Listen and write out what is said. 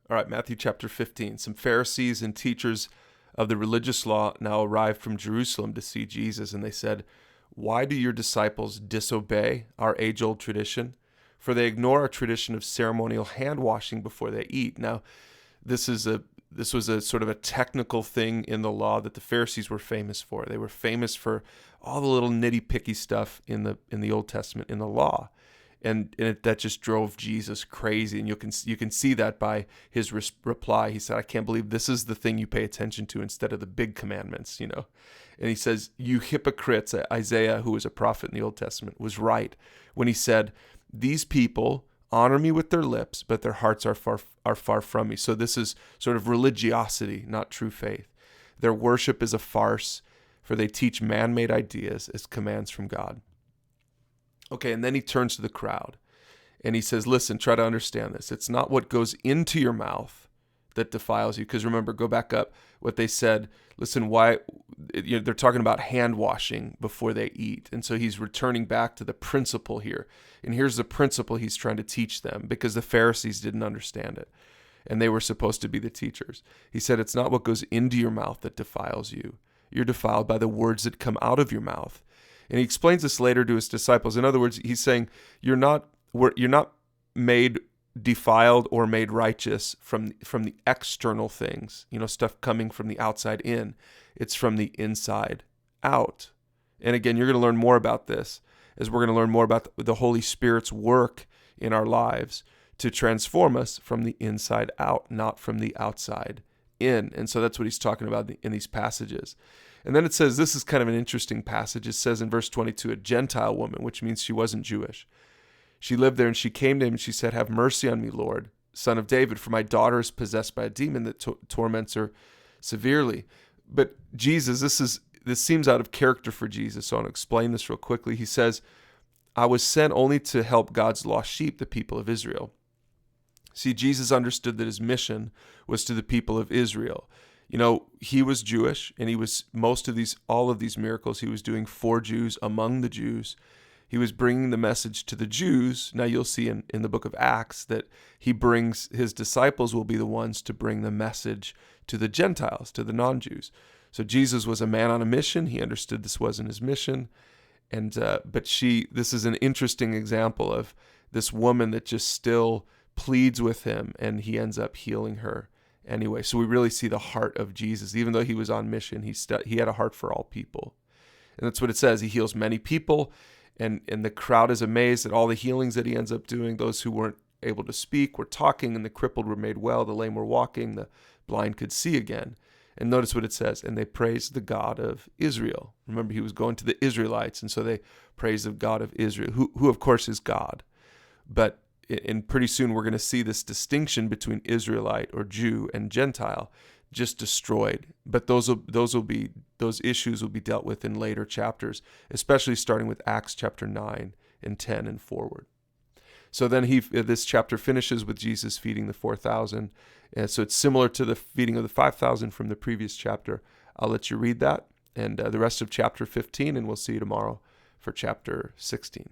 All right, Matthew chapter 15. Some Pharisees and teachers of the religious law now arrived from Jerusalem to see Jesus, and they said, "Why do your disciples disobey our age-old tradition? For they ignore our tradition of ceremonial hand washing before they eat." Now, this was a sort of a technical thing in the law that the Pharisees were famous for. They were famous for all the little nitty-picky stuff in the Old Testament in the law. That just drove Jesus crazy, and you can see that by his reply. He said, "I can't believe this is the thing you pay attention to instead of the big commandments." And he says, "You hypocrites." Isaiah, who was a prophet in the Old Testament, was right when he said, "These people honor me with their lips, but their hearts are far from me." So this is sort of religiosity, not true faith. Their worship is a farce, for they teach man-made ideas as commands from God. Okay, and then he turns to the crowd and he says, "Listen, try to understand this. It's not what goes into your mouth that defiles you." Because remember, go back up what they said. Listen, why they're talking about hand washing before they eat. And so he's returning back to the principle here. And here's the principle he's trying to teach them, because the Pharisees didn't understand it. And they were supposed to be the teachers. He said, "It's not what goes into your mouth that defiles you. You're defiled by the words that come out of your mouth." And he explains this later to his disciples. In other words, he's saying you're not made defiled or made righteous from the external things, stuff coming from the outside in. It's from the inside out. And again, you're going to learn more about this as we're going to learn more about the Holy Spirit's work in our lives to transform us from the inside out, not from the outside in. And so that's what he's talking about in these passages. And then it says, this is kind of an interesting passage. It says in verse 22, a Gentile woman, which means she wasn't Jewish. She lived there and she came to him and she said, "Have mercy on me, Lord, Son of David, for my daughter is possessed by a demon that torments her severely." But Jesus, this seems out of character for Jesus, so I want to explain this real quickly. He says, "I was sent only to help God's lost sheep, the people of Israel." See, Jesus understood that his mission was to the people of Israel. He was Jewish, and all of these miracles he was doing for Jews, among the Jews. He was bringing the message to the Jews. Now you'll see in the book of Acts that his disciples will be the ones to bring the message to the Gentiles, to the non-Jews. So Jesus was a man on a mission. He understood this wasn't his mission. But this is an interesting example of this woman that just still pleads with him, and he ends up healing her anyway. So we really see the heart of Jesus. Even though he was on mission, he had a heart for all people. And that's what it says. He heals many people, and the crowd is amazed at all the healings that he ends up doing. Those who weren't able to speak were talking, and the crippled were made well, the lame were walking, the blind could see again. And notice what it says, and they praised the God of Israel. Remember, he was going to the Israelites, and so they praised the God of Israel, who of course is God. But pretty soon we're going to see this distinction between Israelite or Jew and Gentile just destroyed. But those issues will be dealt with in later chapters, especially starting with Acts chapter 9 and 10 and forward. So then this chapter finishes with Jesus feeding the 4,000. And so it's similar to the feeding of the 5,000 from the previous chapter. I'll let you read that and the rest of chapter 15, and we'll see you tomorrow for chapter 16.